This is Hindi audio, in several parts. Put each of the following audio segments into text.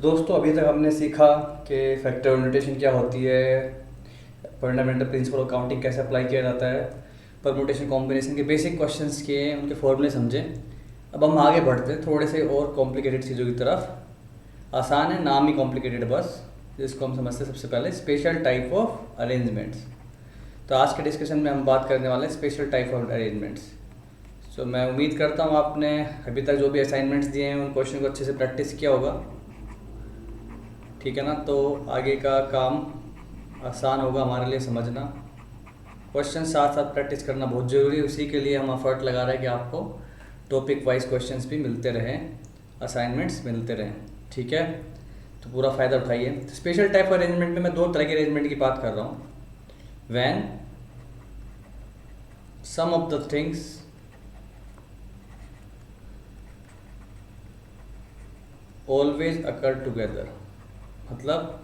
दोस्तों अभी तक हमने सीखा कि फैक्टर नोटेशन क्या होती है, फंडामेंटल प्रिंसिपल ऑफ काउंटिंग कैसे अप्लाई किया जाता है, परमुटेशन कॉम्बिनेशन के बेसिक क्वेश्चंस किए, उनके फॉर्मूले समझे। अब हम आगे बढ़ते हैं थोड़े से और कॉम्प्लिकेटेड चीज़ों की तरफ। आसान है, नाम ही कॉम्प्लिकेटेड बस, जिसको हम समझते हैं सबसे पहले स्पेशल टाइप ऑफ अरेंजमेंट्स। तो आज के डिस्कशन में हम बात करने वाले हैं स्पेशल टाइप ऑफ अरेंजमेंट्स। सो मैं उम्मीद करता हूँ आपने अभी तक जो भी असाइनमेंट्स दिए हैं उन क्वेश्चन को अच्छे से प्रैक्टिस किया होगा, ठीक है ना। तो आगे का काम आसान होगा हमारे लिए समझना। क्वेश्चन साथ साथ प्रैक्टिस करना बहुत ज़रूरी है, उसी के लिए हम एफर्ट लगा रहे हैं कि आपको टॉपिक वाइज क्वेश्चंस भी मिलते रहें, असाइनमेंट्स मिलते रहें, ठीक है। तो पूरा फ़ायदा उठाइए। तो स्पेशल टाइप अरेंजमेंट में मैं दो तरह के अरेंजमेंट की बात कर रहा हूँ। When some of the things always occur together, मतलब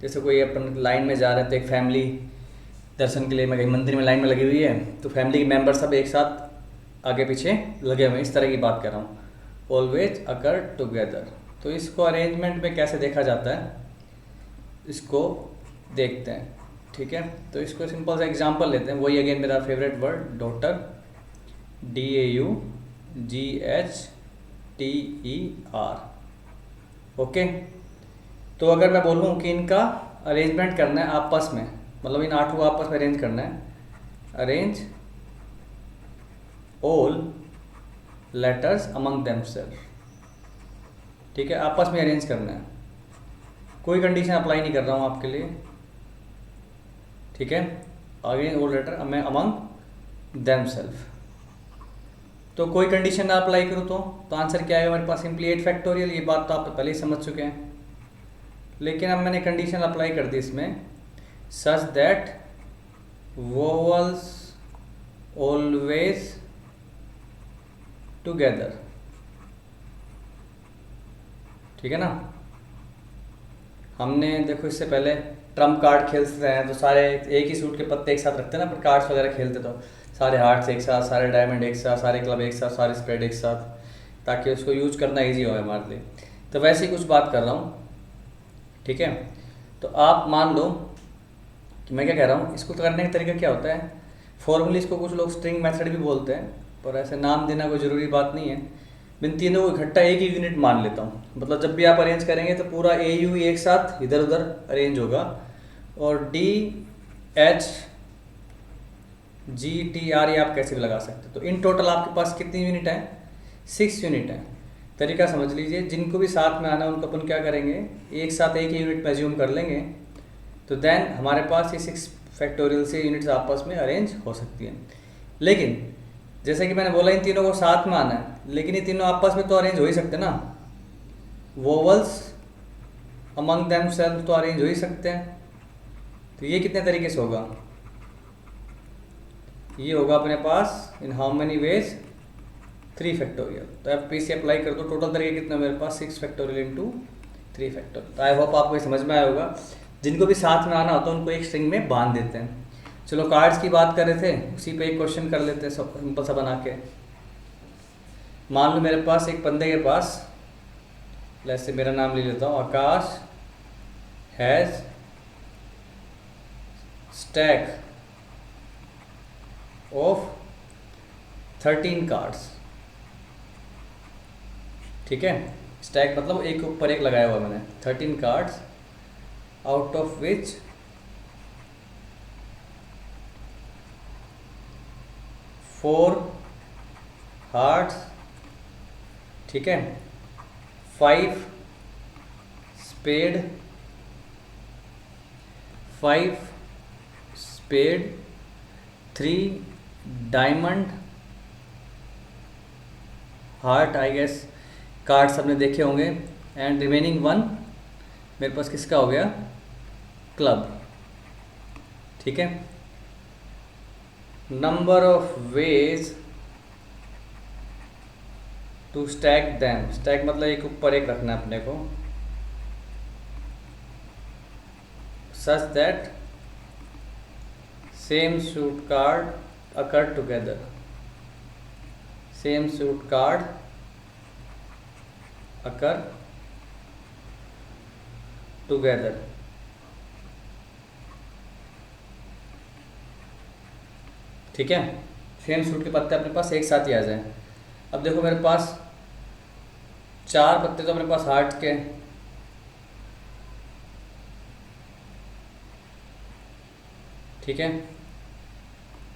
जैसे कोई अपन लाइन में जा रहे थे, एक फैमिली दर्शन के लिए मैं कहीं मंदिर में लाइन में लगी हुई है, तो फैमिली के मेंबर सब एक साथ आगे पीछे लगे हुए हैं, इस तरह की बात कर रहा हूँ। ऑलवेज अकर टुगेदर, तो इसको अरेंजमेंट में कैसे देखा जाता है इसको देखते हैं, ठीक है। तो इसको सिंपल सा एग्जांपल लेते हैं, वही अगेन मेरा favourite word daughter, DAUGHTER, okay. तो अगर मैं बोलूँ कि इनका अरेंजमेंट करना है आपस में, मतलब इन आठों को आपस में अरेंज करना है, arrange all letters among themselves, ठीक है, आपस में अरेंज करना है, कोई कंडीशन अप्लाई नहीं कर रहा हूँ आपके लिए, ठीक है। Again all letter among themselves, तो कोई कंडीशन ना अप्लाई करूँ तो आंसर क्या आएगा हमारे पास, सिंपली 8 फैक्टोरियल। ये बात तो आप पहले ही समझ चुके हैं, लेकिन अब मैंने कंडीशन अप्लाई कर दी इसमें, such that vowels always together, ठीक है ना। हमने देखो इससे पहले ट्रम्प कार्ड खेलते हैं तो सारे एक ही सूट के पत्ते एक साथ रखते हैं ना, पर कार्ड्स वगैरह खेलते तो सारे हार्ट्स एक साथ, सारे डायमंड एक साथ, सारे क्लब एक साथ, सारे स्प्रेड एक साथ, ताकि उसको यूज करना ईजी हो हमारे लिए। तो वैसे ही कुछ बात कर रहा हूँ, ठीक है। तो आप मान लो कि मैं क्या कह रहा हूँ, इसको करने का तरीका क्या होता है, फॉर्मली इसको कुछ लोग स्ट्रिंग मेथड भी बोलते हैं, पर ऐसे नाम देना कोई ज़रूरी बात नहीं है। मैं इन तीनों को इकट्ठा एक ही यूनिट मान लेता हूँ, मतलब जब भी आप अरेंज करेंगे तो पूरा AU एक साथ इधर उधर अरेंज होगा, और DHGTR ये आप कैसे भी लगा सकते हो। तो इन टोटल आपके पास कितनी यूनिट है, 6 यूनिट है। तरीका समझ लीजिए, जिनको भी साथ में आना है उनको अपन क्या करेंगे, एक साथ एक ही यूनिट में एज्यूम कर लेंगे, तो देन हमारे पास ये 6 फैक्टोरियल से यूनिट्स आपस में अरेंज हो सकती हैं। लेकिन जैसे कि मैंने बोला इन तीनों को साथ में आना है, लेकिन ये तीनों आपस में तो अरेंज हो ही सकते ना, वोवल्स अमंग देम सेल्फ तो अरेंज हो ही सकते हैं। तो ये कितने तरीके से होगा, ये होगा अपने पास in how many ways, 3 factorial. तो FPC अप्लाई कर दो, टोटल तरीके कितने मेरे पास, 6 फैक्टोरियल इंटू 3 फैक्टोरियल। तो आई होप आपको ये समझ में आया होगा। जिनको भी साथ में आना होता है उनको एक स्ट्रिंग में बांध देते हैं। चलो कार्ड्स की बात कर रहे थे, उसी पे एक क्वेश्चन कर लेते हैं सिंपल सा बना के। मान लो मेरे पास एक बंदे के पास, जैसे मेरा नाम ले लेता हूँ, आकाश हैज़ स्टैक ऑफ 13 कार्ड्स, ठीक है। स्टैक मतलब एक ऊपर एक लगाया हुआ मैंने, 13 cards, out of which 4 hearts, ठीक है, 5 spade, 3 diamond heart, I guess card सबने देखे होंगे, एंड रिमेनिंग 1 मेरे पास किसका हो गया, क्लब, ठीक है। Number of ways to stack them, stack मतलब एक ऊपर एक रखना है अपने को, such that same suit card occur together, same suit card occur together. ठीक है, सेम सूट के पत्ते अपने पास एक साथ ही आ जाएं। अब देखो मेरे पास 4 पत्ते तो अपने पास हार्ट के, ठीक है,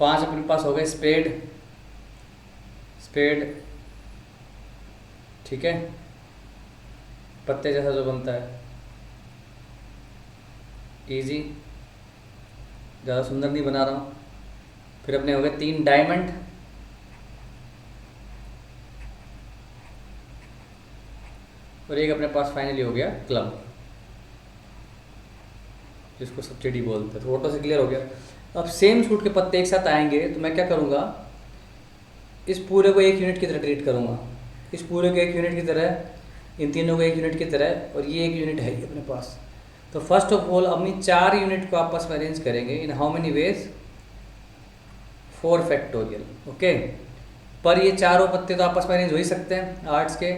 5 अपने पास हो गए स्पेड, स्पेड, ठीक है, पत्ते जैसा जो बनता है, इजी, ज़्यादा सुंदर नहीं बना रहा हूँ। फिर अपने हो गए 3 डायमंड, और एक अपने पास फाइनली हो गया क्लब, जिसको सब्सिडी बोलते हैं। तो ऑटो से क्लियर हो गया। अब सेम सूट के पत्ते एक साथ आएंगे तो मैं क्या करूँगा, इस पूरे को एक यूनिट की तरह ट्रीट करूँगा, इस पूरे को एक यूनिट की तरह, इन तीनों को एक यूनिट की तरह, और ये एक यूनिट है ही अपने पास। तो फर्स्ट ऑफ ऑल अपनी 4 यूनिट को आपस में अरेंज करेंगे इन how many veg, 4 factorial. Okay, पर ये चारों पत्ते तो आपस में अरेंज हो ही सकते हैं आर्ट्स के,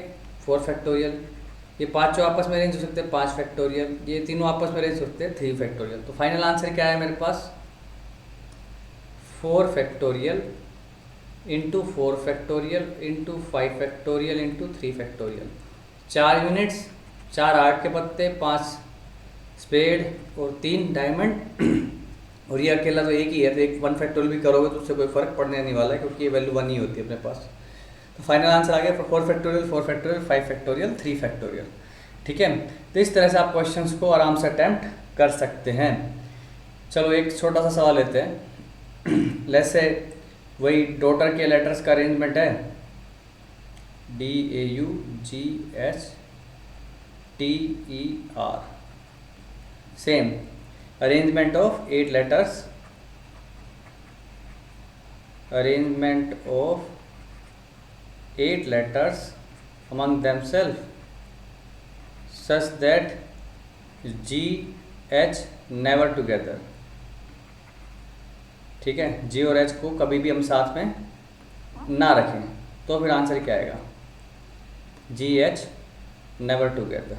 4 फैक्टोरियल। ये पांचों आपस में अरेंज हो सकते हैं 5 फैक्टोरियल, ये तीनों आपस में अरेंज हो सकते हैं 3 फैक्टोरियल। तो फाइनल आंसर क्या है मेरे पास, 4 factorial into 4 factorial into 5 factorial into 3 factorial. 4 units, 4 art के पत्ते, 5 स्पेड और 3 डायमंड। और ये अकेला तो एक ही है, तो एक 1 फैक्टोरियल भी करोगे तो उससे कोई फ़र्क पड़ने नहीं वाला है, क्योंकि ये वैल्यू 1 ही होती है अपने पास। तो फाइनल आंसर आ गया 4 फैक्टोरियल, 4 फैक्टोरियल, 5 फैक्टोरियल, 3 फैक्टोरियल। ठीक है, तो इस तरह से आप क्वेश्चंस को आराम से अटैम्प्ट कर सकते हैं। चलो एक छोटा सा सवाल लेते हैं। लेट्स से वही डॉटर के लेटर्स का अरेंजमेंट है, DAUGHTER, same arrangement of 8 letters, arrangement of 8 letters among themselves such that G H never together। ठीक है, G और H को कभी भी हम साथ में ना रखें, तो फिर आंसर क्या आएगा, G H never together।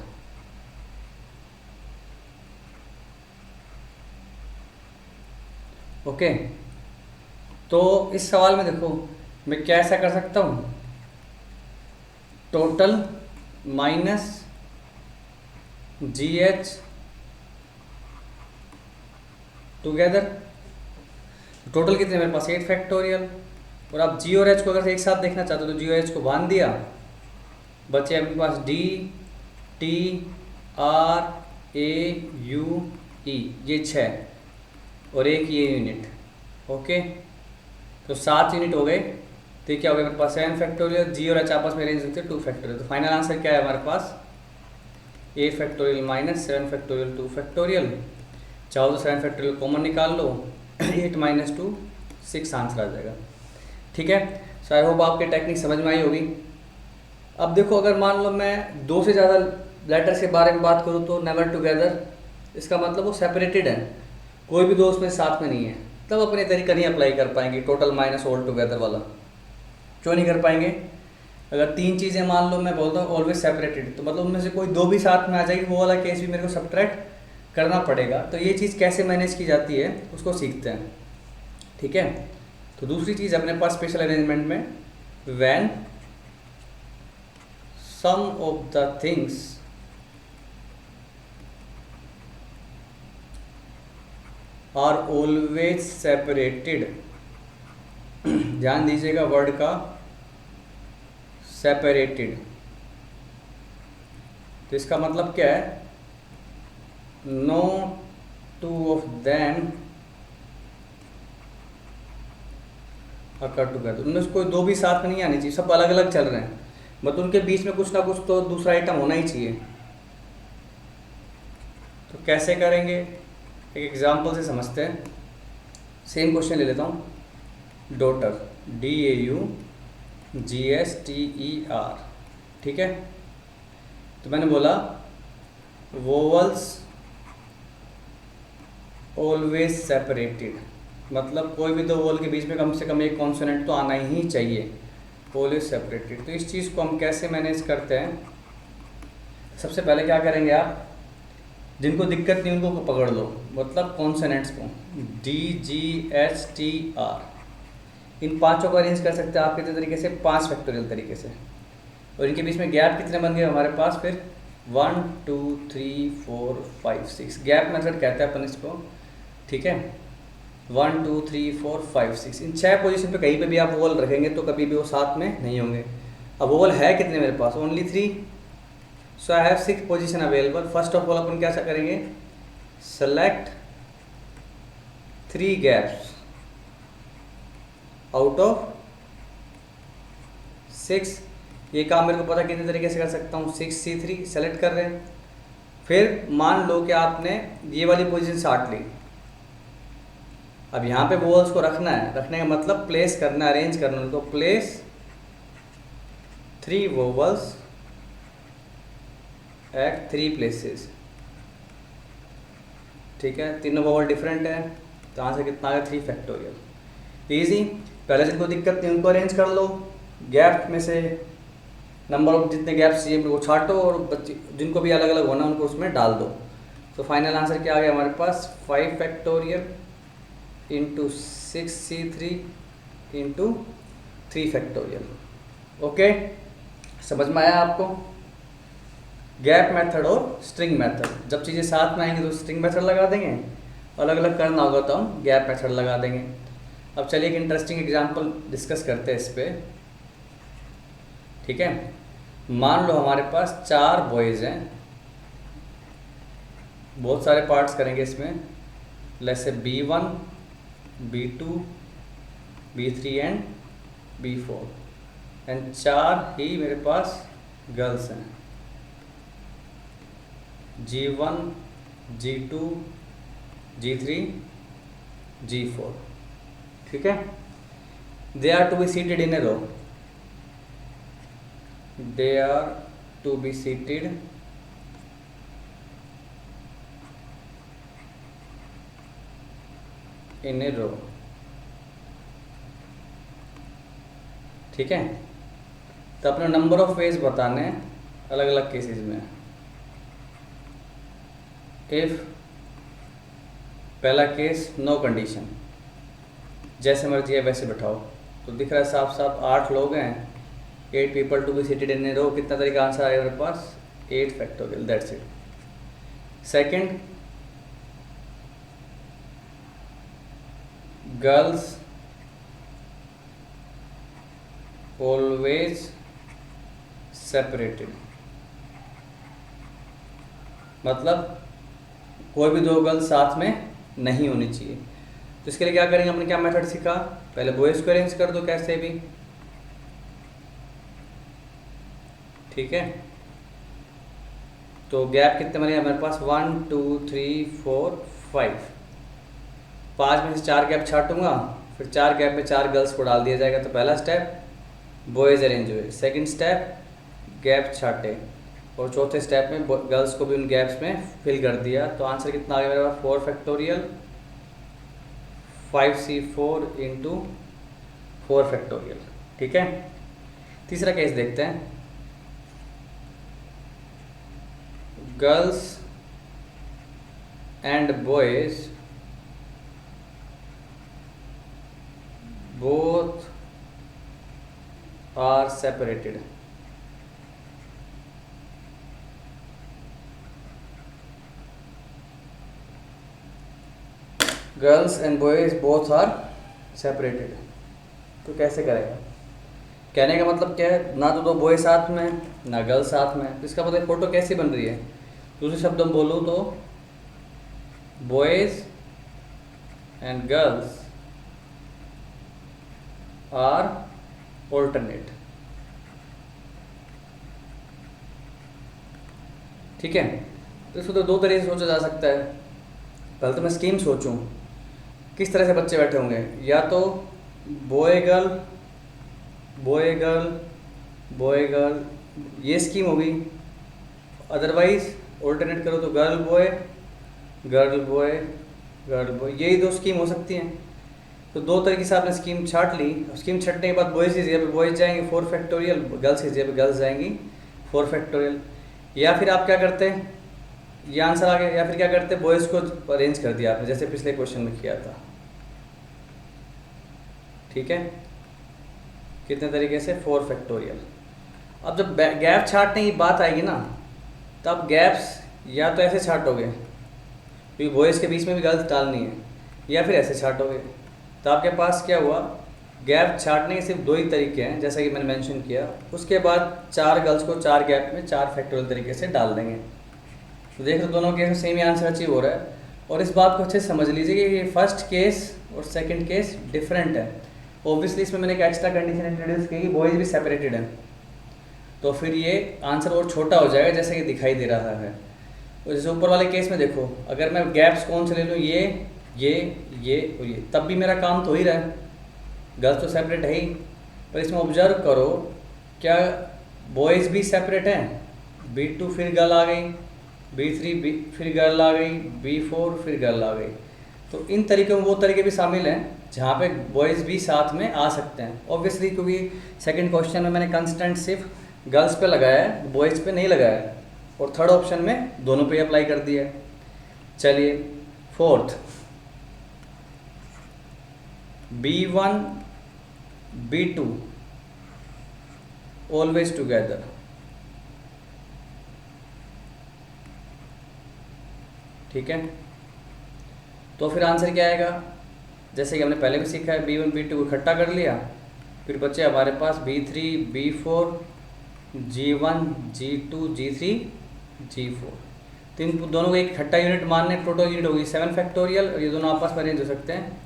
Okay, तो इस सवाल में देखो मैं क्या ऐसा कर सकता हूँ, total minus GH together. Total कितने मेरे पास 8 फैक्टोरियल, और आप G और H को अगर एक साथ देखना चाहते हो तो G और H को बांध दिया, बचे अपने पास D T R A U E, ये 6 और एक ये यूनिट। ओके, तो 7 यूनिट हो गए। तो क्या हो गया मेरे पास 7 फैक्टोरियल, G और H आपस में अरेंज होते हैं 2 फैक्टोरियल। तो फाइनल आंसर क्या है हमारे पास, 8 फैक्टोरियल माइनस 7 फैक्टोरियल 2 फैक्टोरियल। चाहो तो 7 फैक्टोरियल कॉमन निकाल लो, 8 माइनस 2 6 आंसर आ जाएगा। ठीक है, सो आई होप आपकी टेक्निक समझ में आई होगी। अब देखो अगर मान लो मैं 2 से ज़्यादा लेटर्स के बारे में बात करूँ तो नेवर टुगेदर, इसका मतलब वो सेपरेटेड है, कोई भी 2 उसमें साथ में नहीं है, तब अपने तरीका नहीं अप्लाई कर पाएंगे टोटल माइनस ऑल टुगेदर वाला। क्यों नहीं कर पाएंगे, अगर 3 चीज़ें मान लो मैं बोलता हूँ ऑलवेज सेपरेटेड, तो मतलब उनमें से कोई 2 भी साथ में आ जाएगी, वो वाला केस भी मेरे को सब्ट्रैक्ट करना पड़ेगा। तो ये चीज़ कैसे मैनेज की जाती है उसको सीखते हैं। ठीक है, तो दूसरी चीज़ अपने पास स्पेशल अरेंजमेंट में, when some of the things are always separated. ध्यान दीजिएगा वर्ड का सेपरेटेड, तो इसका मतलब क्या है, no 2 of them occur together. उनमें से कोई 2 भी साथ में नहीं आनी चाहिए, सब अलग अलग चल रहे हैं, मतलब उनके बीच में कुछ ना कुछ तो दूसरा आइटम होना ही चाहिए। तो कैसे करेंगे, एक एग्जांपल से समझते हैं। सेम क्वेश्चन ले लेता हूँ, डॉटर DAUGHTER। ठीक है, तो मैंने बोला वोवल्स ऑलवेज सेपरेटेड, मतलब कोई भी 2 वोवल के बीच में कम से कम एक कॉन्सोनेंट तो आना ही चाहिए, ऑलवेज सेपरेटेड। तो इस चीज़ को हम कैसे मैनेज करते हैं, सबसे पहले क्या करेंगे आप, जिनको दिक्कत नहीं उनको पकड़ लो, मतलब कॉन्सोनेंट्स को, DGHTR, इन पांचों को अरेंज कर सकते हैं आप कितने तरीके से, 5 फैक्टोरियल तरीके से। और इनके बीच में गैप कितने बन गए हमारे पास फिर, 1 2 3 4 5 6, गैप मेथड कहते हैं अपन इसको, ठीक है। 1 2 3 4 5 6, इन 6 पोजीशन पे कहीं पे भी आप वोवल रखेंगे तो कभी भी वो साथ में नहीं होंगे। अब वोवल है कितने मेरे पास, only 3, so I have 6 position available. First of all अपन क्या करेंगे, सेलेक्ट 3 गैप्स आउट ऑफ 6। ये काम मेरे को पता कितने तरीके से कर सकता हूँ, 6C3 सेलेक्ट कर रहे हैं। फिर मान लो कि आपने ये वाली पोजीशन छाट ली, अब यहाँ पे वोवल्स को रखना है, रखने का मतलब प्लेस करना, अरेंज करना उनको, प्लेस 3 वोवल्स एट 3 प्लेसेस, ठीक है। तीनों वोवल डिफरेंट है, तो यहाँ से कितना आ गया, 3 फैक्टोरियल। ईजी, पहले जिनको दिक्कत नहीं उनको अरेंज कर लो, गैप में से नंबर ऑफ जितने गैप्स चाहिए वो छाटो, और बच्चे जिनको भी अलग अलग होना उनको उसमें डाल दो। तो फाइनल आंसर क्या आ गया हमारे पास, 5 factorial into 6C3 into 3 factorial. Okay, समझ में आया आपको? गैप मेथड और स्ट्रिंग मेथड, जब चीज़ें साथ में आएंगी तो स्ट्रिंग मेथड लगा देंगे, अलग अलग करना होगा तो हम गैप मेथड लगा देंगे। अब चलिए एक इंटरेस्टिंग एग्जांपल डिस्कस करते हैं इस पर, ठीक है। मान लो हमारे पास 4 बॉयज़ हैं, बहुत सारे पार्ट्स करेंगे इसमें, जैसे B1 B2 B3 and B4, and 4 ही मेरे पास गर्ल्स हैं, G1 G2 G3 G4, ठीक है। They are to be seated in a row, they are to be seated in a row, ठीक है। तो अपने नंबर ऑफ वेज बताने अलग अलग केसेस में। इफ पहला केस नो कंडीशन, जैसे मर्जी है वैसे बैठाओ, तो दिख रहा है साफ साफ 8 लोग हैं, 8 people to be seated in a row, कितना तरीका आंसर आएगा मेरे पास, 8 factorial, that's it. Second, girls always separated, मतलब कोई भी 2 गर्ल्स साथ में नहीं होनी चाहिए। तो इसके लिए क्या करेंगे, हमने क्या मेथड सीखा, पहले बॉयज़ को अरेंज कर दो कैसे भी, ठीक है। तो गैप कितने बने हमारे पास, 1 2 3 4 5, 5 में से 4 गैप छाटूंगा, फिर 4 गैप में 4 गर्ल्स को डाल दिया जाएगा। तो पहला स्टेप बॉयज़ अरेंज हुए, सेकंड स्टेप गैप छाटे, और चौथे स्टेप में गर्ल्स को भी उन गैप्स में फिल कर दिया। तो आंसर कितना आ गया मेरे पास, 4 फैक्टोरियल 5C4 इंटू 4 फैक्टोरियल, ठीक है। तीसरा केस देखते हैं, girls and boys both are separated, girls and boys both are separated. तो कैसे करेगा, कहने का मतलब क्या है, ना तो 2 बॉय साथ में ना गर्ल साथ में, तो इसका मतलब फोटो कैसी बन रही है, दूसरे शब्दों में बोलूँ तो boys and girls are alternate, ठीक है। तो इसको तो 2 तरीके से सोचा जा सकता है। पहले तो मैं स्कीम सोचूं किस तरह से बच्चे बैठे होंगे, या तो boy girl boy girl boy girl, ये स्कीम होगी। अदरवाइज ऑल्टरनेट करो तो girl boy girl boy girl boy, यही 2 स्कीम हो सकती हैं। तो 2 तरीके से आपने स्कीम छाट ली। स्कीम छटने के बाद बॉयज़ की जगह पे बॉयज़ जाएंगे 4 फैक्टोरियल, गर्ल्स की जगह पे गर्ल्स जाएंगी 4 फैक्टोरियल। या फिर आप क्या करते हैं, ये आंसर आ गया। या फिर क्या करते, बॉयज़ को अरेंज कर दिया आपने, जैसे पिछले क्वेश्चन में किया था। ठीक है, कितने तरीके से, 4 फैक्टोरियल। अब जब गैप छांटने की बात आएगी ना, तब गैप्स या तो ऐसे छांटोगे क्योंकि बॉयज़ के बीच में भी गर्ल्स डालनी है, या फिर ऐसे छांटोगे। तो आपके पास क्या हुआ, गैप छांटने के सिर्फ 2 ही तरीके हैं, जैसा कि मैंने मेंशन किया। उसके बाद 4 गर्ल्स को 4 गैप में 4 फैक्टोरियल तरीके से डाल देंगे। तो देख रहे दोनों केस में सेम ही आंसर अचीव हो रहा है। और इस बात को अच्छे से समझ लीजिए कि ये फर्स्ट केस और सेकंड केस डिफरेंट है। ऑब्वियसली इसमें मैंने एक एक्स्ट्रा कंडीशन इंट्रोड्यूस की कि बॉयज़ भी सेपरेटेड हैं, तो फिर ये आंसर और छोटा हो जाएगा जैसे कि दिखाई दे रहा है। और जैसे ऊपर वाले केस में देखो, अगर मैं गैप्स कौन से ले लूँ, ये और ये, तब भी मेरा काम तो हो ही रहा है, गर्ल्स तो सेपरेट है ही। पर इसमें ऑब्जर्व करो, क्या बॉयज़ भी सेपरेट हैं, B2 फिर गर्ल आ गई, B3 फिर गर्ल आ गई, B4 फिर गर्ल आ गई। तो इन तरीकों में वो तरीके भी शामिल हैं जहाँ पे बॉयज़ भी साथ में आ सकते हैं। ऑब्वियसली क्योंकि सेकंड क्वेश्चन में मैंने कंस्टेंट सिर्फ गर्ल्स पे लगाया है, बॉयज़ पे नहीं लगाया है, और थर्ड ऑप्शन में दोनों पे अप्लाई कर दिया है। चलिए fourth, B1 B2 always together. ठीक है, तो फिर आंसर क्या आएगा, जैसे कि हमने पहले भी सीखा है, B1 B2 को इकट्ठा कर लिया, फिर बचे हमारे पास B3 B4 G1 G2 G3 G4। तो इन दोनों को एक इकट्ठा यूनिट मानने, टोटल यूनिट होगी 7 फैक्टोरियल, और ये दोनों आपस में अरेंज हो सकते हैं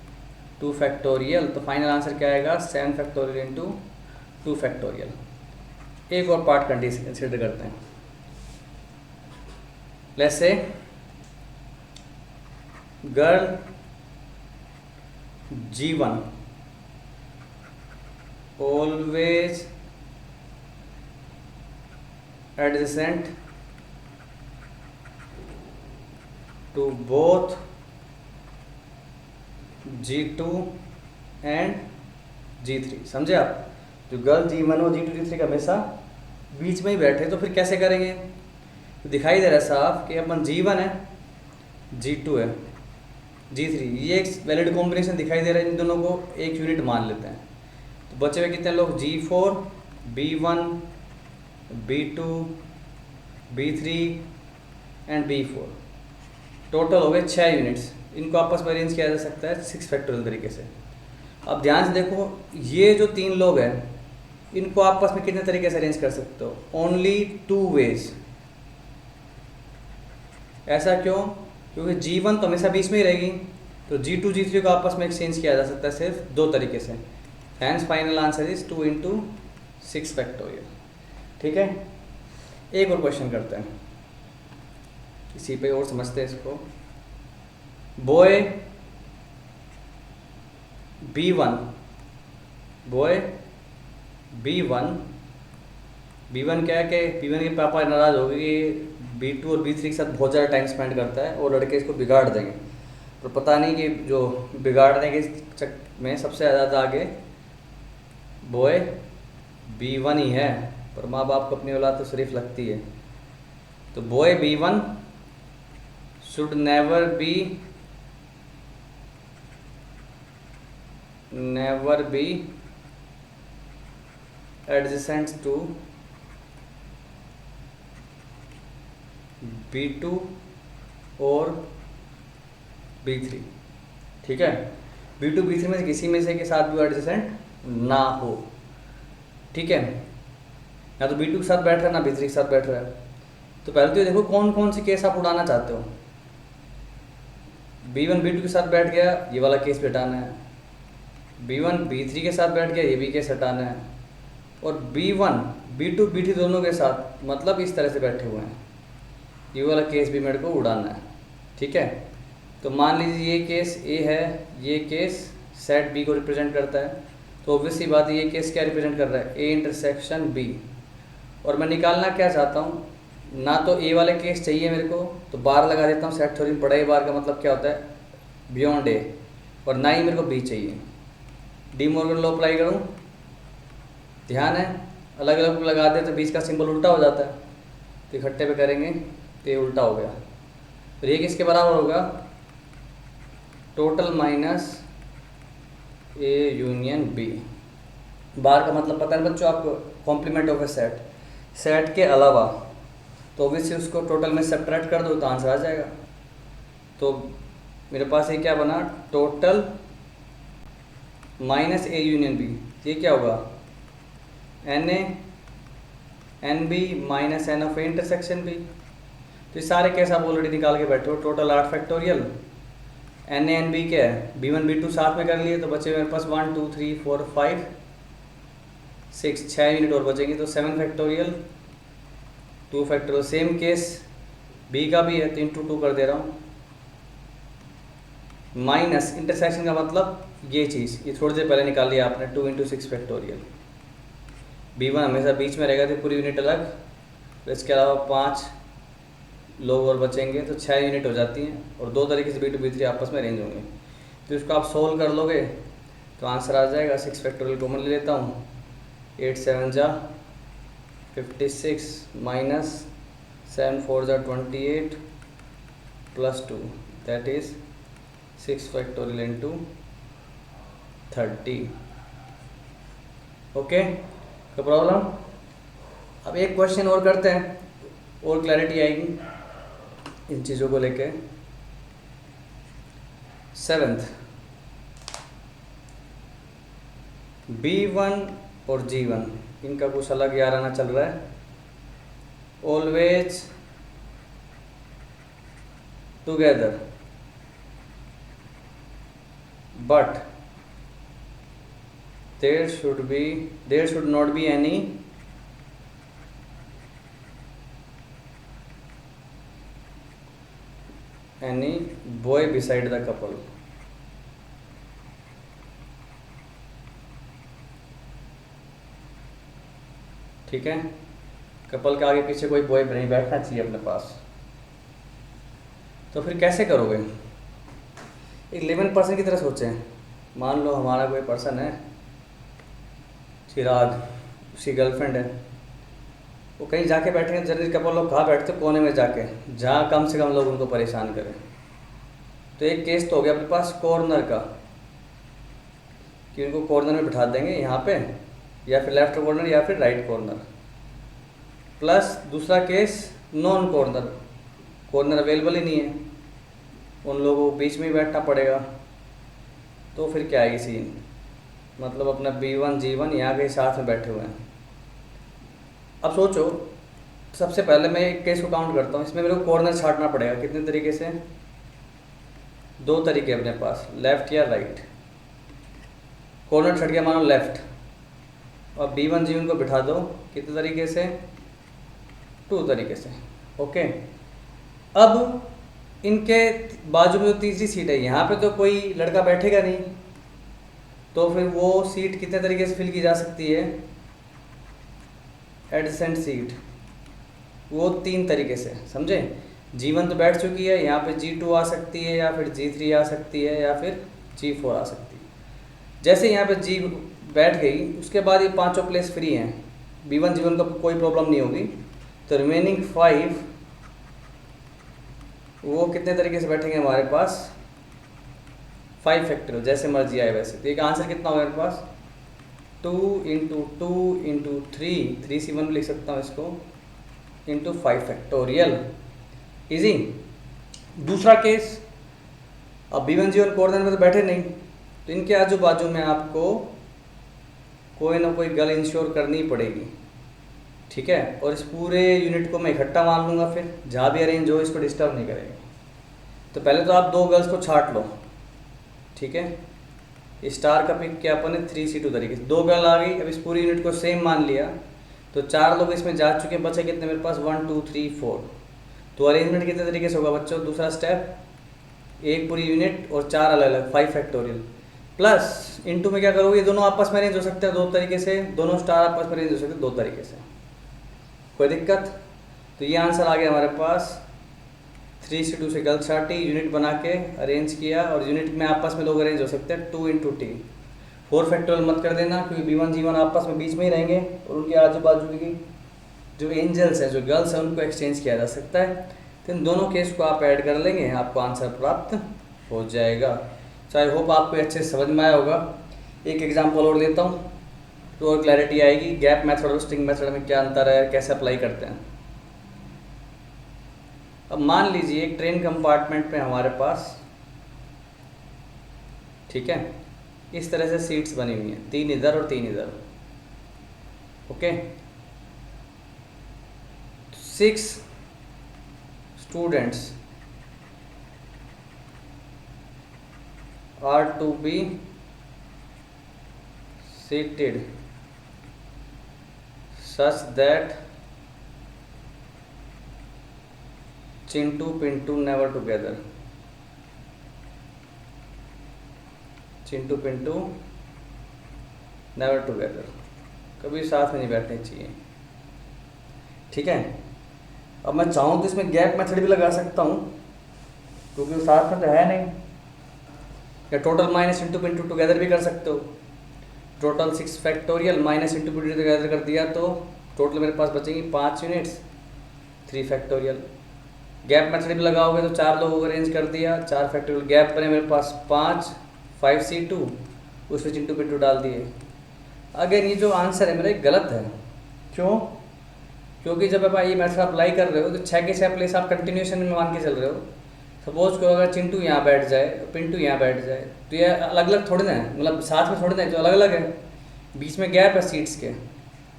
2 फैक्टोरियल। तो फाइनल आंसर क्या आएगा, 7 फैक्टोरियल इंटू 2 फैक्टोरियल। एक और पार्ट कंसिडर करते हैं। Let's say girl G1 always adjacent to both G2 and G3। समझे आप, जो गर्ल G1 और G2 G3 का हमेशा बीच में ही बैठे, तो फिर कैसे करेंगे, तो दिखाई दे रहा है साफ कि अपन G1 है, G2 है, G3, ये एक वैलिड कॉम्बिनेशन दिखाई दे रहा है। इन दोनों को एक यूनिट मान लेते हैं। तो बचे हुए कितने लोग, G4 B1 B2 B3 and B4, total हो गए 6 यूनिट्स। इनको आपस में अरेंज किया जा सकता है 6 फैक्टोरियल तरीके से। अब ध्यान से देखो, ये जो 3 लोग हैं, इनको आपस में कितने तरीके से अरेंज कर सकते हो, ओनली 2 वेज। ऐसा क्यों, क्योंकि G1 तो हमेशा बीच में ही रहेगी, तो G2 G3 को आपस में एक्सचेंज किया जा सकता है सिर्फ 2 तरीके से। Hence final answer is 2 into 6 factorial. ठीक है, एक और क्वेश्चन करते हैं, इसी पे और समझते हैं इसको। बॉय B1 क्या है कि B1 के पापा नाराज़ हो गए कि B2 और B3 के साथ बहुत ज़्यादा टाइम स्पेंड करता है और लड़के इसको बिगाड़ देंगे। पर पता नहीं कि जो बिगाड़ने के में सबसे ज़्यादा आगे बॉय B1 ही है, पर माँ बाप को अपनी औलाद तो शरीफ लगती है। तो boy B1 should never be adjacent to B2 और B3। ठीक है, B2 B3 में से किसी में से के साथ भी एडजेसेंट ना हो। ठीक है, या तो B2 के साथ बैठ रहा है ना B3 के साथ बैठ रहा है। तो पहले तो देखो कौन कौन से केस आप उड़ाना चाहते हो। B1 B2 के साथ बैठ गया, ये वाला केस भी हटाना है। B1 B3 के साथ बैठ गया, ये भी केस हटाना है। और B1 B2 B3 दोनों के साथ, मतलब इस तरह से बैठे हुए हैं, ये वाला केस भी मेरे को उड़ाना है। ठीक है, तो मान लीजिए ये केस A है, ये केस सेट B को रिप्रेजेंट करता है। तो ऑब्वियसली बात है, ये केस क्या रिप्रेजेंट कर रहा है, A इंटरसेक्शन B। और मैं निकालना क्या चाहता हूँ, ना तो A वाले केस चाहिए मेरे को, तो बार लगा देता हूँ। सेट थ्योरी में पढ़ा, बार का मतलब क्या होता है, बियॉन्ड A। और ना ही मेरे को B चाहिए, डी मॉर्गन लॉ अप्लाई करूँ। ध्यान है, अलग अलग लगा दे तो बीच का सिंबल उल्टा हो जाता है, तो इकट्ठे पे करेंगे तो ये उल्टा हो गया। और ये किसके बराबर होगा, total minus A union B. Bar का मतलब पता है बच्चों आपको, complement of A set, set के अलावा, तो ऑब्वियसली उसको टोटल में सब्ट्रैक्ट कर दो तो आंसर आ जाएगा। तो मेरे पास ये क्या बना, total minus A union B, ये क्या होगा, n A n B minus n of A intersection B. तो ये सारे केस आप ऑलरेडी निकाल के बैठे हो, total 8 factorial, n A n B क्या है, B1 B2 साथ में कर लिए तो बचे मेरे पास 1 2 3 4 5 6 6 यूनिट और बचेंगी, तो 7 factorial 2 factorial. Same case B का भी है तो इंटू 2 कर दे रहा हूँ, माइनस इंटरसेक्शन का मतलब ये चीज़, ये थोड़ी देर पहले निकाल लिया आपने, 2 × 6 फैक्टोरियल। B1 हमेशा बीच में रहेगा तो पूरी यूनिट अलग, तो इसके अलावा 5 लोग और बचेंगे तो 6 यूनिट हो जाती हैं, और 2 तरीके से B2 B3 आपस में अरेंज होंगे। तो इसको आप सोल्व कर लोगे तो आंसर आ जाएगा, 6 फैक्टोरियल कॉमन ले लेता हूँ, 8 7 जा 56 माइनस 7 4 जा 28 plus 2 that is 6 factorial into 30। Okay, तो प्रॉब्लम। अब एक क्वेश्चन और करते हैं, और क्लैरिटी आएगी इन चीज़ों को लेके। 7th, B1 और G1 इनका कुछ अलग याराना चल रहा है, always together but there should not be any boy beside the couple। ठीक है, कपल के आगे पीछे कोई बॉय नहीं बैठना चाहिए अपने पास। तो फिर कैसे करोगे, एक लिविंग पर्सन की तरह सोचें। मान लो हमारा कोई पर्सन है, चिराग, उसकी गर्लफ्रेंड है, वो कहीं जाके बैठेंगे, जनरली कपल लोग कहाँ बैठते, कोने में जाके, जहाँ कम से कम लोग उनको परेशान करें। तो एक केस तो हो गया अपने पास कॉर्नर का, कि उनको कॉर्नर में बिठा देंगे यहाँ पे, या फिर लेफ्ट कॉर्नर या फिर राइट कॉर्नर। प्लस दूसरा case non corner, corner available ही नहीं है, उन लोगों को बीच में ही बैठना पड़ेगा। तो फिर क्या आएगी सीन, मतलब अपना B1 G1 यहाँ के साथ में बैठे हुए हैं। अब सोचो, सबसे पहले मैं एक केस को काउंट करता हूँ, इसमें मेरे को कॉर्नर छांटना पड़ेगा। कितने तरीके से, 2 तरीके अपने पास, लेफ़्ट या राइट। कॉर्नर छट गया मानो लेफ़्ट, और B1 G1 को बिठा दो कितने तरीके से, 2 तरीके से। ओके, अब इनके बाजू में जो तीसरी सीट है, यहाँ पे तो कोई लड़का बैठेगा नहीं, तो फिर वो सीट कितने तरीके से फिल की जा सकती है, एडजेसेंट सीट, वो 3 तरीके से, समझे। G1 तो बैठ चुकी है, यहाँ पे G2 आ सकती है, या फिर G3 आ सकती है, या फिर G4 आ सकती है। जैसे यहाँ पे G बैठ गई, उसके बाद ये 5 प्लेस फ्री हैं, B1 G1 का कोई प्रॉब्लम नहीं होगी। तो रिमेनिंग 5 वो कितने तरीके से बैठेंगे हमारे पास, 5 फैक्टोरियल, जैसे मर्जी आए वैसे। तो एक आंसर कितना होगा मेरे पास, 2 × 2 × 3 3C1 लिख सकता हूँ इसको, इंटू 5 फैक्टोरियल। इजी। दूसरा केस, अब B1 G1 कॉर्नर में तो बैठे नहीं, तो इनके आजू बाजू में आपको कोई ना कोई गर्ल इंश्योर करनी पड़ेगी, ठीक है। और इस पूरे यूनिट को मैं इकट्ठा मान लूँगा, फिर जहाँ भी अरेंज हो इसको डिस्टर्ब नहीं करेंगे। तो पहले तो आप 2 गर्ल्स को छांट लो, ठीक है। स्टार का पिक क्या अपन है, 3C2 तरीके से 2 गर्ल आ गई। अब इस पूरी यूनिट को सेम मान लिया, तो 4 लोग इसमें जा चुके हैं, बचे कितने मेरे पास, 1 2 3 4। तो अरेंजमेंट कितने तरीके से होगा बच्चों, दूसरा स्टेप, एक पूरी यूनिट और 4 अलग अलग, 5 फैक्टोरियल। प्लस इनटू में क्या करोगे, दोनों आपस में अरेंज हो सकते हैं 2 तरीके से, दोनों स्टार आपस में अरेंज हो सकते हैं 2 तरीके से, कोई दिक्कत। तो ये आंसर आ गया हमारे पास, 3C2 से गर्ल छाटी, यूनिट बना के अरेंज किया, और यूनिट में आपस में लोग अरेंज हो सकते हैं 2 × T। 4 फैक्टोरियल मत कर देना, क्योंकि B1 G1 आपस में बीच में ही रहेंगे, और उनके आजू बाजू की जो एंजल्स हैं, जो गर्ल्स हैं, उनको एक्सचेंज किया जा सकता है। तो इन दोनों केस को आप ऐड कर लेंगे, आपको आंसर प्राप्त हो जाएगा। सो आई होप आपको अच्छे से समझ में आया होगा। एक एग्जांपल और देता हूँ तो और क्लैरिटी आएगी। गैप मेथड और स्ट्रिंग मेथड में क्या अंतर है, कैसे अप्लाई करते हैं। अब मान लीजिए एक ट्रेन कंपार्टमेंट में हमारे पास, ठीक है, इस तरह से सीट्स बनी हुई हैं, 3 इधर और 3 इधर। Okay, 6 students are to be seated such that Chintu Pintu never together. Chintu Pintu never together, कभी साथ में नहीं बैठने चाहिए। ठीक है, अब मैं चाहूँ तो इसमें गैप मेथड भी लगा सकता हूँ क्योंकि वो साथ में तो है नहीं, या total minus into Pintu together भी कर सकते हो। Total 6 factorial minus into Pintu together कर दिया तो टोटल मेरे पास बचेंगी 5 यूनिट्स, 3 फैक्टोरियल। गैप मेथड भी लगाओगे तो 4 लोगों को अरेंज कर दिया, 4 फैक्टोरियल गैप बने मेरे पास 5, 5C2, उसमें चिंटू पिंटू डाल दिए। अगर ये जो आंसर है मेरा गलत है, क्यों? क्योंकि जब आप ये मेथड अप्लाई कर रहे हो तो 6 के 6 प्लेस आप कंटिन्यूशन में मान के चल रहे हो। सपोज करो अगर चिंटू यहाँ बैठ जाए, पिंटू यहाँ बैठ जाए, तो ये अलग अलग थोड़े ना है, मतलब साथ में थोड़े ना है, जो अलग अलग है, बीच में गैप है सीट्स के,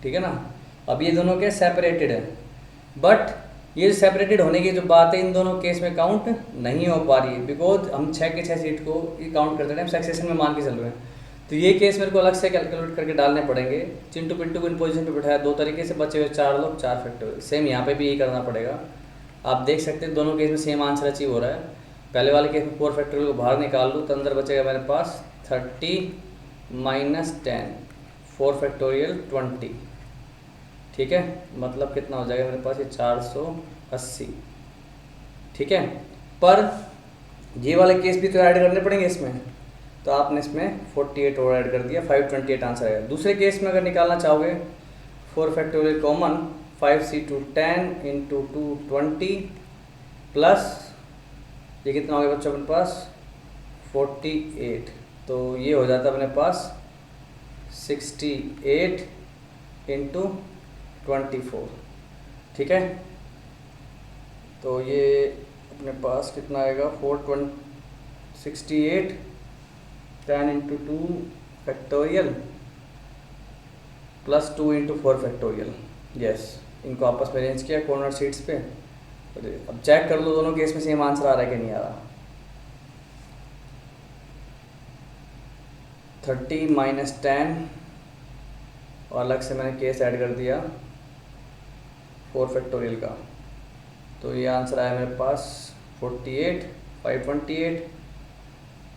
ठीक है ना। अब ये दोनों के सेपरेटेड है, बट ये सेपरेटेड होने की जो बात है इन दोनों केस में काउंट नहीं हो पा रही है, बिकॉज हम 6 के 6 सीट को ये काउंट करते हैं, सक्सेशन में मान के चल रहे हैं। तो ये केस मेरे को अलग से कैलकुलेट करके डालने पड़ेंगे। चिंटू पिंटू को इन पोजीशन पे बिठाया 2 तरीके से, बचे हुए 4 लोग 4 फैक्टोरियल। सेम यहाँ पे भी यही करना पड़ेगा। आप देख सकते हैं दोनों केस में सेम आंसर अचीव हो रहा है। पहले वाले केस में 4 फैक्टोरियल को बाहर निकाल लूँ तो अंदर बचेगा मेरे पास 30 - 10, 4 फैक्टोरियल 20, ठीक है। मतलब कितना हो जाएगा मेरे पास, ये 480, ठीक है। पर ये वाले केस भी तो ऐड करने पड़ेंगे इसमें, तो आपने इसमें 48 और ऐड कर दिया, 528 आंसर आएगा। दूसरे केस में अगर निकालना चाहोगे 4 फैक्टोरियल कॉमन, 5C2 10 × 2 20 प्लस ये कितना हो गया बच्चों अपने पास 48, तो ये हो जाता है अपने पास 68 × 24, ठीक है। तो ये अपने पास कितना आएगा 68 10 × 2 फैक्टोरियल प्लस 2 × 4 फैक्टोरियल। यस, इनको आपस में अरेंज किया कॉर्नर शीट्स पे। अब चेक कर लो दोनों केस में सेम आंसर आ रहा है कि नहीं आ रहा। 30 - 10 और अलग से मैंने केस ऐड कर दिया 4 फैक्टोरियल का, तो ये आंसर आया मेरे पास 48, 528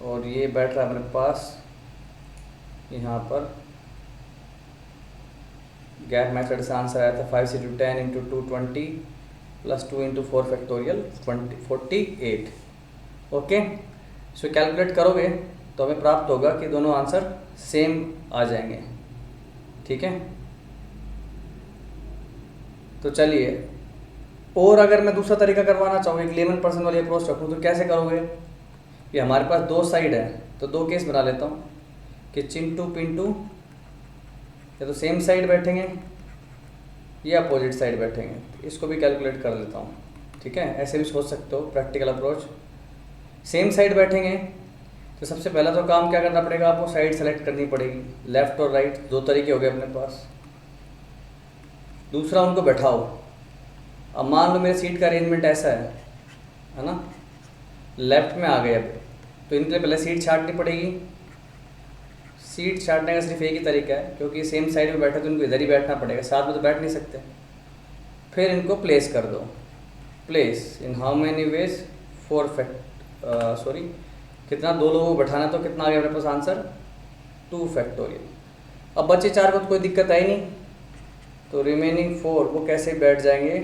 और ये बैठ रहा है मेरे पास यहाँ पर। गैप मेथड से आंसर आया था 5C2 10 × 2 20 प्लस 2 × 4 फैक्टोरियल 48। ओके, सो कैलकुलेट करोगे तो हमें प्राप्त होगा कि दोनों आंसर सेम आ जाएंगे, ठीक है। तो चलिए, और अगर मैं दूसरा तरीका करवाना चाहूँ, एक लेमन पर्सन वाली अप्रोच रखूँ, तो कैसे करोगे कि हमारे पास 2 साइड है, तो 2 केस बना लेता हूँ कि चिंटू पिंटू या तो सेम साइड बैठेंगे या अपोजिट साइड बैठेंगे। इसको भी कैलकुलेट कर लेता हूँ, ठीक है। ऐसे भी सोच सकते हो प्रैक्टिकल अप्रोच। सेम साइड बैठेंगे तो सबसे पहला तो काम क्या करना पड़ेगा, आपको साइड सेलेक्ट करनी पड़ेगी, लेफ़्ट और राइट, 2 तरीके हो गए अपने पास। दूसरा, उनको बैठाओ। अब मान लो मेरे सीट का अरेंजमेंट ऐसा है ना, लेफ़्ट में आ गए अब, तो इनके लिए पहले सीट छांटनी पड़ेगी। सीट छांटने का सिर्फ एक ही तरीका है, क्योंकि सेम साइड में बैठे तो इनको इधर ही बैठना पड़ेगा, साथ में तो बैठ नहीं सकते। फिर इनको प्लेस कर दो। Place in how many ways 4 कितना, 2 लोगों को बैठाना, तो कितना आ गया मेरे पास आंसर 2 फैक्टोरियल। अब बच्चे 4 को तो कोई दिक्कत आई नहीं, तो रिमेनिंग 4 वो कैसे बैठ जाएंगे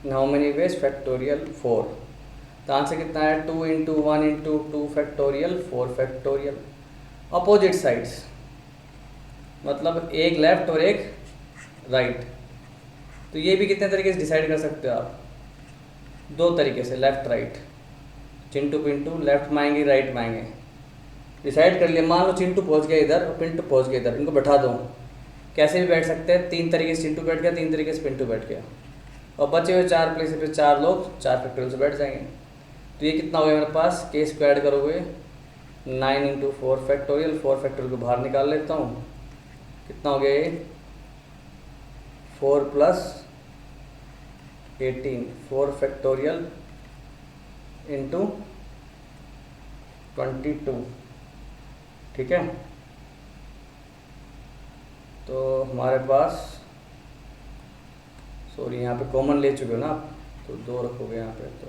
in how many ways factorial 4। तो आंसर कितना है 2 × 1 × 2 फैक्टोरियल 4 फैक्टोरियल। अपोजिट साइड्स मतलब एक लेफ्ट और एक राइट, तो ये भी कितने तरीके से डिसाइड कर सकते हो आप। दो तरीके से, left right, Chintu Pintu left में आएंगे राइट में आएंगे। डिसाइड कर लिया, मान लो चिंटू पहुंच गया इधर और पिंटू पहुंच गया इधर, इनको बैठा दो, कैसे भी बैठ सकते हैं, तीन तरीके से चिंटू बैठ गया, तीन तरीके से पिंटू बैठ गया, और बचे हुए चार प्लेस पे चार लोग चार फैक्टोरियल से बैठ जाएंगे। तो ये कितना हो गया मेरे पास, के स्क्वायर करोगे 9 इंटू 4 फैक्टोरियल, 4 फैक्टोरियल को बाहर निकाल लेता हूँ, कितना हो गया ये 4 प्लस 18, 4 फैक्टोरियल इंटू 22, ठीक है। तो हमारे पास, सॉरी यहाँ पे कॉमन ले चुके हो ना आप, तो 2 रखोगे यहाँ पे, तो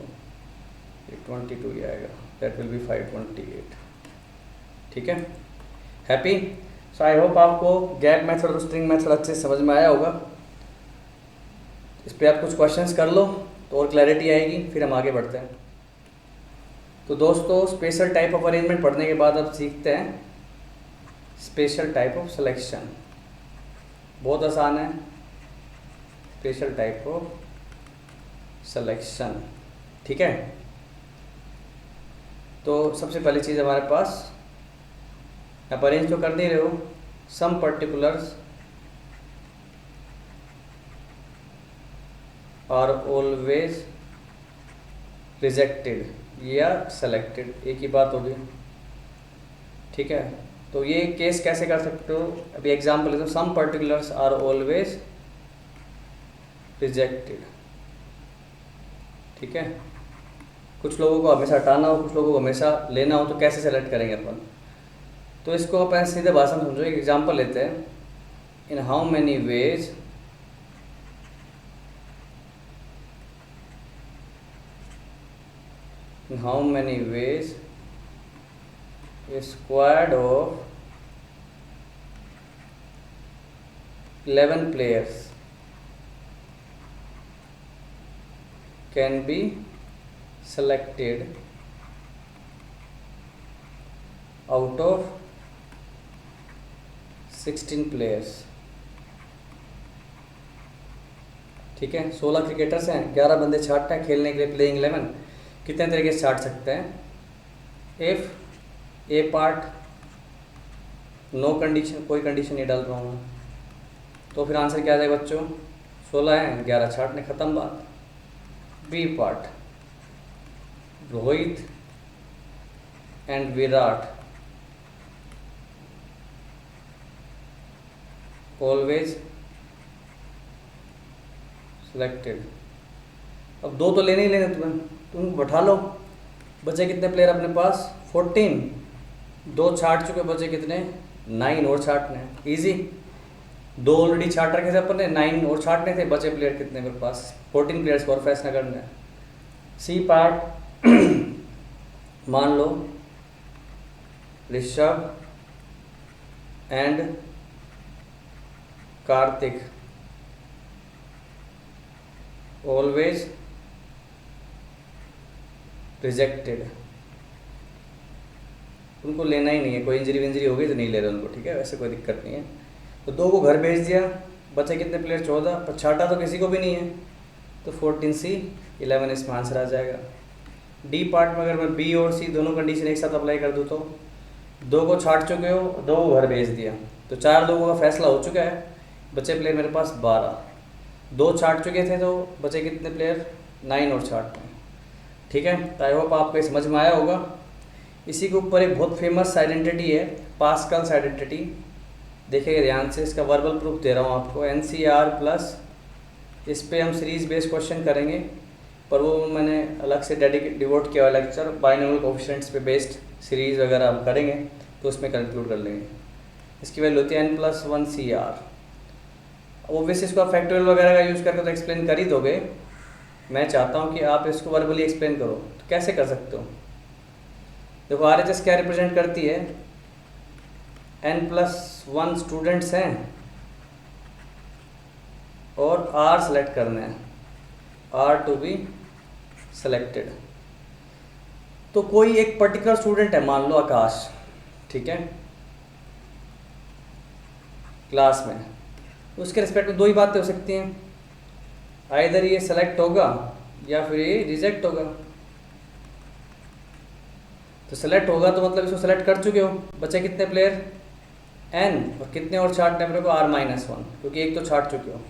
ये 22 ही आएगा, दैट विल बी 528, ठीक है। हैप्पी। सो आई होप आपको गैप मेथड और स्ट्रिंग मेथड अच्छे से समझ में आया होगा। इस पर आप कुछ क्वेश्चंस कर लो तो और क्लैरिटी आएगी, फिर हम आगे बढ़ते हैं। तो दोस्तों स्पेशल टाइप ऑफ अरेंजमेंट पढ़ने के बाद अब सीखते हैं स्पेशल टाइप ऑफ सिलेक्शन। बहुत आसान है, स्पेशल टाइप ऑफ सिलेक्शन, ठीक है। तो सबसे पहली चीज़ हमारे पास, आप अरेंज तो कर नहीं रहे हो, सम पर्टिकुलर्स आर ऑलवेज रिजेक्टेड या सेलेक्टेड, एक ही बात होगी, ठीक है। तो ये केस कैसे कर सकते हो, अभी एग्जाम्पल लेते हो, सम पर्टिकुलर्स आर ऑलवेज रिजेक्टेड, ठीक है। कुछ लोगों को हमेशा हटाना हो, कुछ लोगों को हमेशा लेना हो, तो कैसे सेलेक्ट करेंगे अपन। तो इसको अपन सीधे भाषा में समझो, एक एग्जाम्पल लेते हैं, in how many ways in how many ways a squad of 11 players can be selected out of 16 players, ठीक है। 16 क्रिकेटर्स हैं, 11 बंदे छाटते हैं खेलने के लिए, प्लेइंग 11, कितने तरीके से छाट सकते हैं। If A part, no condition, कोई कंडीशन नहीं डाल रहा हूँ, तो फिर आंसर क्या आ जाएगा बच्चों, 16 हैं, 11 छाटने, ख़त्म बात। B part, Rohit and Virat always selected. अब दो तो लेने ही लेने तुम्हें, तुम बैठा लो, बचे कितने प्लेयर अपने पास 14, दो छाट चुके, बचे कितने 9 और छाटने, इजी। दो ऑलरेडी छाट रखे थे अपन ने, 9 और छाटने थे, बचे प्लेयर कितने मेरे पास 14 प्लेयर्स को और फैसला करना है। सी पार्ट, मान लो Rishabh and Kartik always rejected, उनको लेना ही नहीं है, कोई इंजरी विंजरी हो गई तो नहीं ले रहे उनको, ठीक है, वैसे कोई दिक्कत नहीं है। तो दो को घर भेज दिया, बचे कितने प्लेयर 14, पर छाटा तो किसी को भी नहीं है, तो 14C 11 इसमें आंसर आ जाएगा। डी पार्ट में अगर मैं बी और सी दोनों कंडीशन एक साथ अप्लाई कर दूँ, तो दो को छाट चुके हो, दो को घर भेज दिया, तो 4 लोगों का फैसला हो चुका है, बचे प्लेयर मेरे पास 12, दो छाट चुके थे तो बचे कितने प्लेयर 9 और छाटने, ठीक है। तो आई होप आपको समझ में आया होगा। इसी के ऊपर एक बहुत फेमस आइडेंटिटी है, पास्कल्स आइडेंटिटी, देखिएगा ध्यान से, इसका वर्बल प्रूफ दे रहा हूँ आपको, NCR प्लस, इस पे हम सीरीज बेस्ड क्वेश्चन करेंगे, पर वो मैंने अलग से डिवोट किया हुआ लेक्चर, बाइनोमियल कोएफिशिएंट्स पे बेस्ड सीरीज वगैरह हम करेंगे, तो उसमें कंक्लूड कर लेंगे। इसकी वैल्यू होती है n+1 CR। ओबियसली इसको आप फैक्टोरियल वगैरह का यूज़ करके तो एक्सप्लेन कर ही दोगे, मैं चाहता हूँ कि आप इसको वर्बली एक्सप्लेन करो। तो कैसे कर सकते हो, देखो RHS क्या रिप्रेजेंट करती है, n+1 स्टूडेंट्स हैं और R सेलेक्ट करने हैं, R टू बी सेलेक्टेड। तो कोई एक पर्टिकुलर स्टूडेंट है, मान लो आकाश, ठीक है, क्लास में, उसके रिस्पेक्ट में दो ही बातें हो सकती हैं, आइदर ये सेलेक्ट होगा या फिर ये रिजेक्ट होगा। तो सेलेक्ट होगा तो मतलब इसको सेलेक्ट कर चुके हो, बचे कितने प्लेयर n, और कितने और छाटने अपने को r-1, क्योंकि एक तो छाट चुके हो।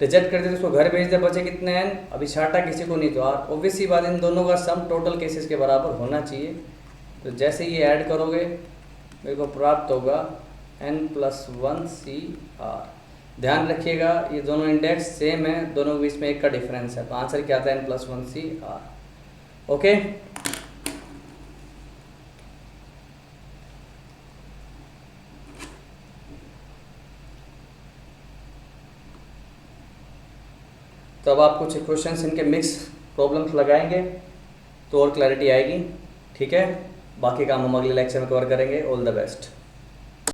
रिजेक्ट कर दे तो उसको घर भेज दे, बचे कितने n, अभी छाटा किसी को नहीं तो r। ऑब्वियस सी बात इन दोनों का सम टोटल केसेस के बराबर होना चाहिए। तो जैसे ये ऐड करोगे मेरे को प्राप्त होगा n+1 CR। ध्यान रखिएगा ये दोनों इंडेक्स सेम है, दोनों के बीच में एक का डिफरेंस है, तो आंसर क्या आता है n+1 CR। ओके, तो अब आप कुछ इक्वेशंस इनके मिक्स प्रॉब्लम्स लगाएंगे तो और क्लैरिटी आएगी। ठीक है, बाकी काम हम अगले लेक्चर में कवर करेंगे। All the best.